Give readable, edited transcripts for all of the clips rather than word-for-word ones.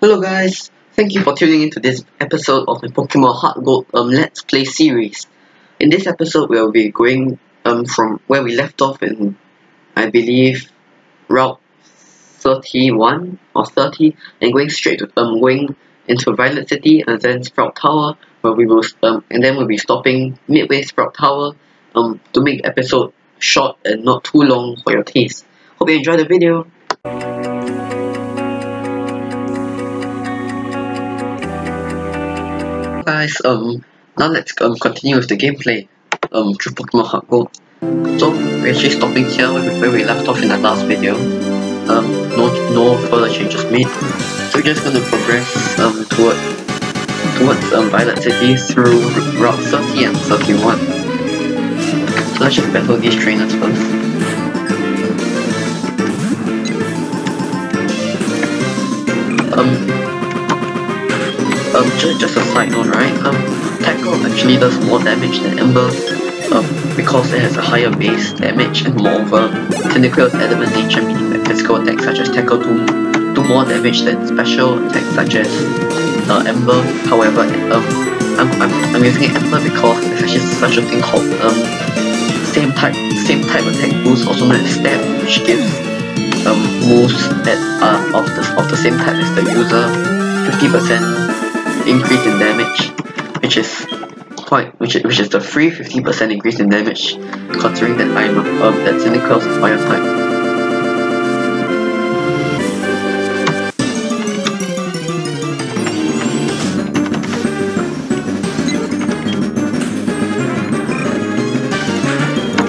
Hello guys, thank you for tuning into this episode of my Pokemon HeartGold Let's Play series. In this episode we'll be going from where we left off in, I believe, Route 31 or 30, and going straight to going into Violet City and then Sprout Tower, where we will and then we'll be stopping midway Sprout Tower to make the episode short and not too long for your taste. Hope you enjoy the video. Guys, now let's continue with the gameplay through Pokemon HeartGold. So we're actually stopping here where we left off in the last video. No further changes made. So we're just gonna progress towards Violet City through Route 30 and 31. So let's just battle these trainers first. Just a side note, right? Tackle actually does more damage than Ember, because it has a higher base damage, and moreover, Tentacle's adamant nature, meaning that physical attacks such as Tackle do more damage than special attacks such as Ember. However, I'm using Ember because there's actually such a thing called same type attack boost, also known as stab, which gives moves that are of the same type as the user 50% increase in damage, which is the free 50% increase in damage, considering that that Tentacle's a fire type.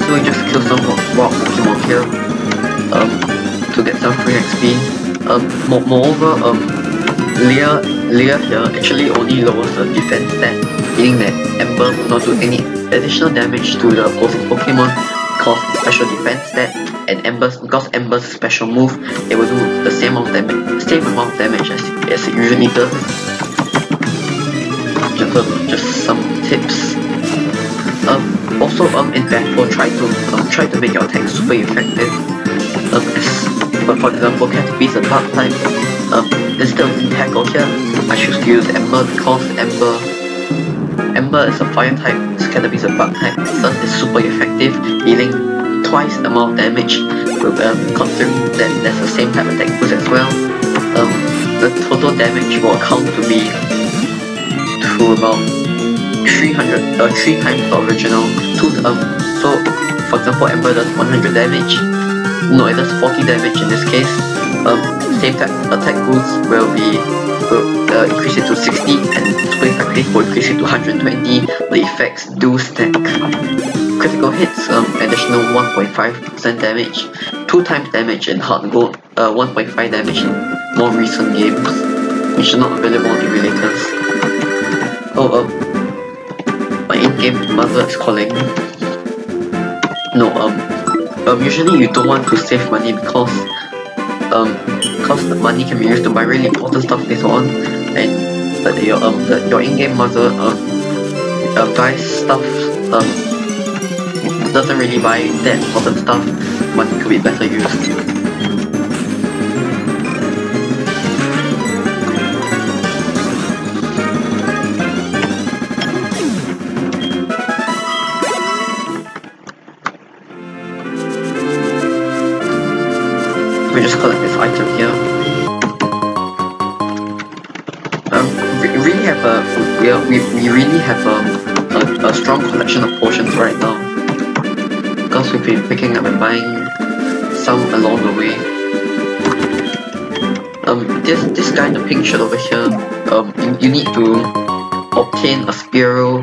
So we just kill some wild Pokemon here to get some free XP. Moreover, Leah here actually only lowers the defense stat, meaning that Ember will not do any additional damage to the opposing Pokemon because it's special defense stat, and because Ember's special move, it will do the same amount of damage as it usually does. Just some tips. Also in battle, try to make your attack super effective. But for example, Caterpie is a bug type. Instead of using Tackle here, I choose to use Ember because Ember is a fire type, Caterpie is a bug type, thus it's super effective, dealing twice the amount of damage, considering that there's the same type attack boost as well. The total damage will account to be about 3 times the original. So for example, Ember does 100 damage. No, it does 40 damage in this case. Same type attack boost will increase it to 60, and super effective will increase it to 120. The effects do stack. Critical hits, additional 1.5% damage, 2 times damage in HeartGold, 1.5 damage in more recent games, which are not available in emulators. My in-game mother is calling. No, usually you don't want to save money because the money can be used to buy really important stuff later on, and your in-game mother buys stuff doesn't really buy that important stuff. Money could be better used. We just collect this item here. We really have a strong collection of potions right now, because we've been picking up and buying some along the way. This guy in the pink shirt over here, you need to obtain a Spearow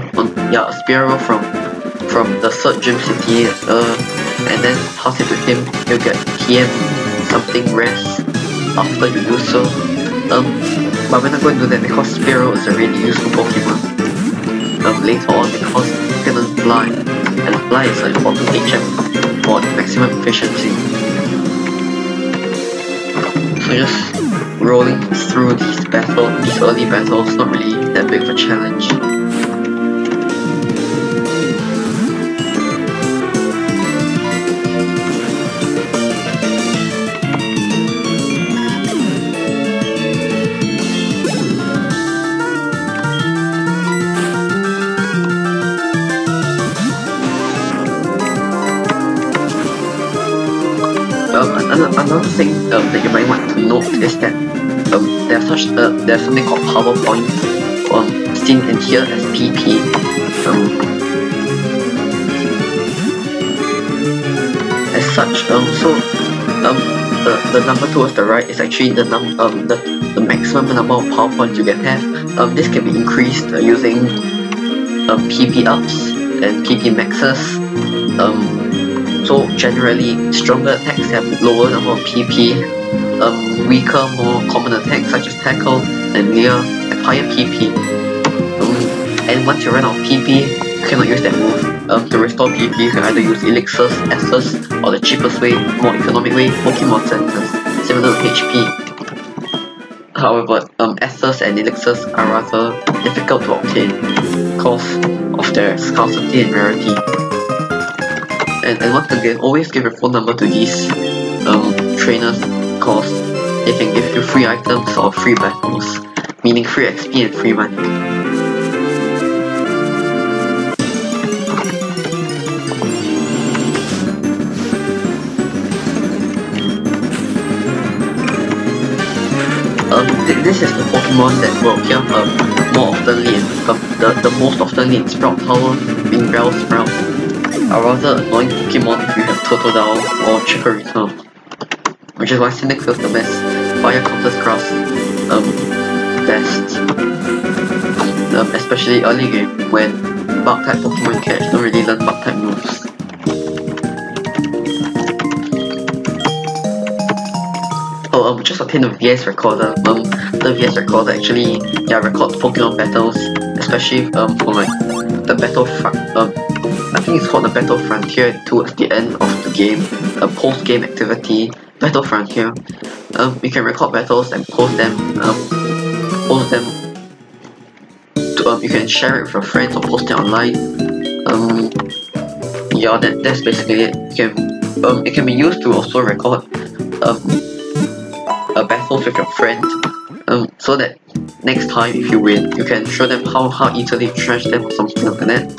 from the third gym city, and then pass it to him. You'll get TM something rest after you do so. But we're not going to do that because Spearow is a really useful Pokemon later on, because it can fly, and fly is an important HM for maximum efficiency. So just rolling through these early battles, not really that big of a challenge. another thing that you might want to note is that there's something called power points, seen in here as PP. As such, the number towards the right is actually the maximum number of power points you can have. This can be increased using PP ups and PP maxes. So generally, stronger attacks have lower number of PP. Weaker, more common attacks such as tackle and leer have higher PP. And once you run out of PP, you cannot use that move. To restore PP, you can either use elixirs, essers, or the cheapest way, more economic way, Pokemon centers, similar to HP. However, essers and elixirs are rather difficult to obtain because of their scarcity and rarity. And once again, always give your phone number to these trainers because they can give you free items or free battles, meaning free XP and free money. This is the Pokemon that will appear more oftenly the most oftenly in Sprout Tower, being Bellsprout. A rather annoying Pokemon if you have Totodile or Chikorita, which is why Cynic feels the best. Fire counters grass best, especially early game when Bug type Pokemon catch don't really learn Bug type moves. Just obtain the VS recorder. The VS recorder actually records Pokemon battles, especially for like the battle I think it's called the Battle Frontier towards the end of the game, a post-game activity, Battle Frontier. You can record battles and post them. You can share it with your friends or post it online. That's basically it. It can be used to also record battles with your friends, so that next time if you win, you can show them how easily you trash them or something like that.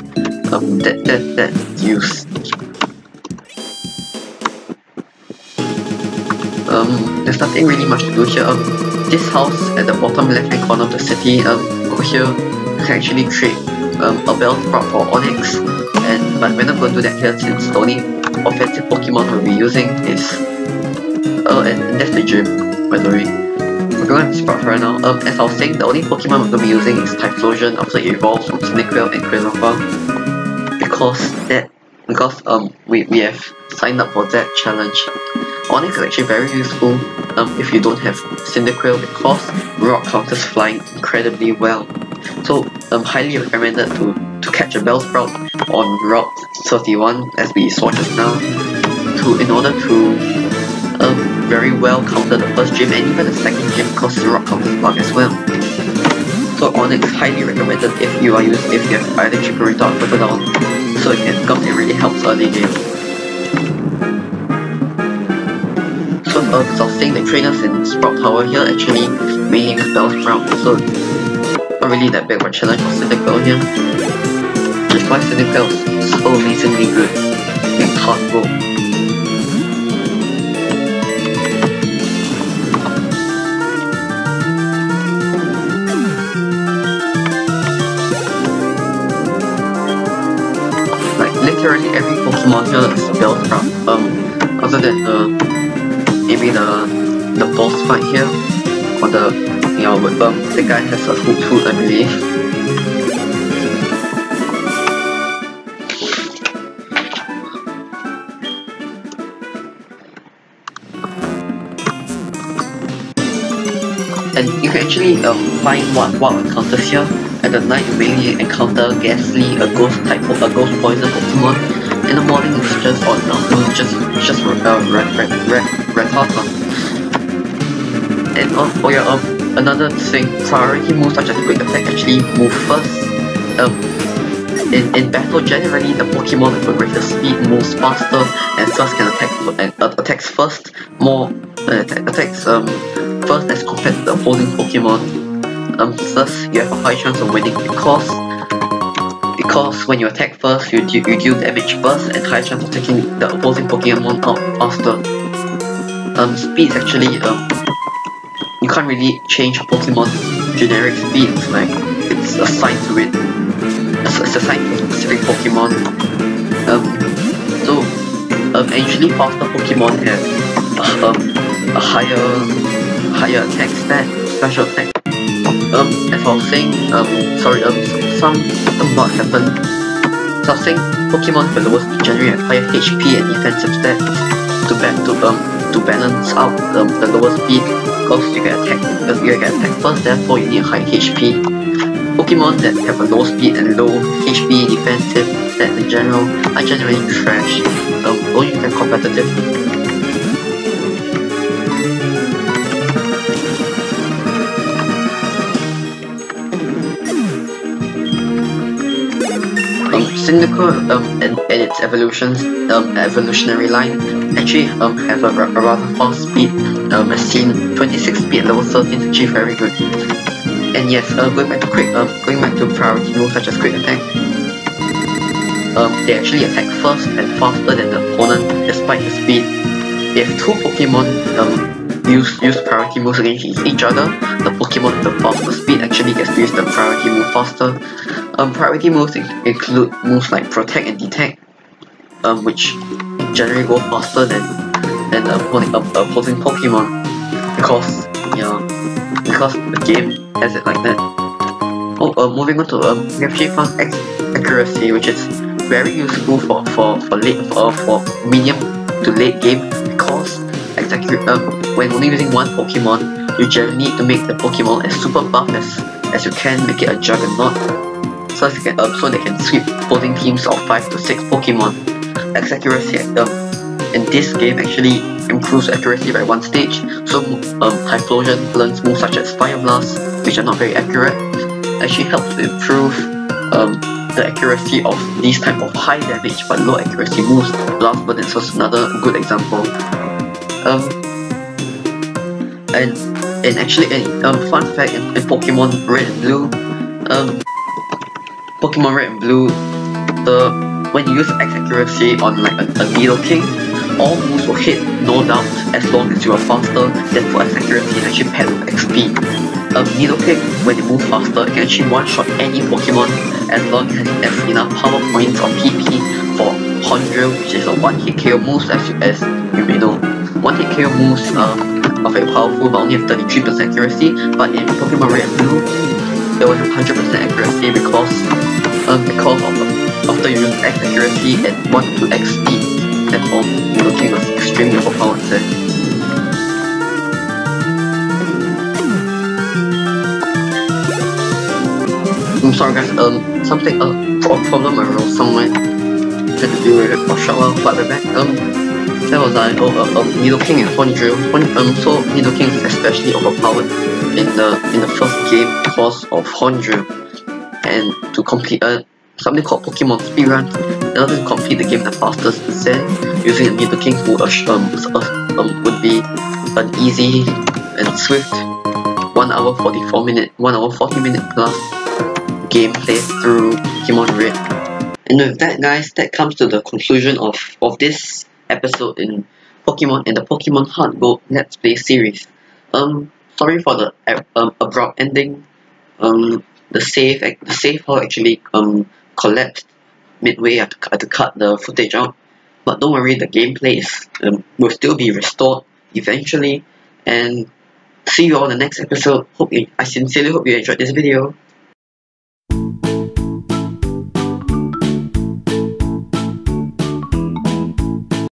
That's use. There's nothing really much to do here. This house at the bottom left hand corner of the city, over here you can actually trade a Bellsprout for Onix, but we're not going to do that here since the only offensive Pokemon we'll be using is and that's the gym, by the way. We're going to Sprout right now. As I was saying, the only Pokemon we're going to be using is Typhlosion after it evolves from Cyniquil and Quilava, because we have signed up for that challenge. Onix is actually very useful if you don't have Cyndaquil, because rock counters flying incredibly well. So highly recommended to catch a Bellsprout on Route 31 as we saw just now, in order to very well counter the first gym and even the second gym because the rock counters bug as well. So Onix highly recommended if you have either Chikorita or Totodile, so because it really helps early game. So as I was saying, the trainers in Sprout Tower here actually mainly use Bellsprout, so not really that big of a challenge for Cyndaquil here. Just why Cyndaquil is so amazingly good in HeartGold. Literally every Pokemon here is a Bellsprout, other than maybe the boss fight here, or the guy has a Hoot, I believe. And you can actually find what encounters here. At the night you mainly encounter Ghastly, a ghost poison Pokemon. In the morning it's just Rattata. And another thing, priority moves such as Quick Attack actually move first. In battle generally the Pokemon with the greatest speed moves faster and thus can attacks first first as compared to the opposing Pokemon. Thus you have a high chance of winning because when you attack first, you deal damage first and high chance of taking the opposing Pokemon out faster. speed is actually you can't really change Pokemon's generic speed. It's like it's assigned to it. It's assigned to a specific Pokemon. Usually faster Pokemon have a higher attack stat, special attack. As I was saying, some mods happen. So I was saying Pokemon with the lowest speed generally have higher HP and defensive stats to balance out the lower speed, because you get attacked first, therefore you need high HP. Pokemon that have a low speed and low HP defensive stats in general are generally trash. Only if they're competitive. Cyndaquil and its evolutionary line actually have a rather fast speed, as seen 26 speed at level 13 is actually very good. And yes, going back to priority moves such as quick attack, they actually attack first and faster than the opponent despite the speed. If two Pokemon use priority moves against each other, the Pokemon with the faster speed actually gets to use the priority move faster. Priority moves include moves like Protect and Detect, which generally go faster than opposing Pokemon, because the game has it like that. Moving on to we actually found accuracy, which is very useful for medium to late game, because when only using one Pokemon, you generally need to make the Pokemon as super buff as you can, make it a juggernaut, so they can sweep opposing teams of 5 to 6 Pokemon. Accuracy in this game actually improves accuracy by one stage, so Typhlosion learns moves such as Fire Blast, which are not very accurate, actually helps to improve the accuracy of these type of high damage but low accuracy moves. Blast Burst is another good example. Fun fact, in Pokemon Red and Blue, when you use X accuracy on like a Nidoking, all moves will hit, no doubt, as long as you are faster. Therefore, X accuracy is actually paired with XP. Nidoking, when it moves faster, it can actually one-shot any Pokemon as long as it has enough power points or PP for Hornrill, which is a one-hit KO moves, as you may know. One-hit KO moves are very powerful but only have 33% accuracy, but in Pokemon Red and Blue, it will have 100% accuracy because after you use X accuracy at 1 to X speed, therefore Nidoking was extremely overpowered there. I'm sorry guys, a problem arose somewhere. Had to deal with it for a short while, but we're back. That was Nidoking and Hornrill. So Nidoking is especially overpowered in the first game because of Hornrill. And to complete something called Pokemon speedrun, in order to complete the game the fastest percent, using a Nidoking would be an easy and swift 1 hour 40 minute plus gameplay through Pokemon Red. And with that guys, that comes to the conclusion of this episode in the Pokemon HeartGold Let's Play series. Sorry for the abrupt ending. The save file actually collapsed midway. I had to cut the footage out, but don't worry, the gameplay will still be restored eventually. And see you all in the next episode. I sincerely hope you enjoyed this video.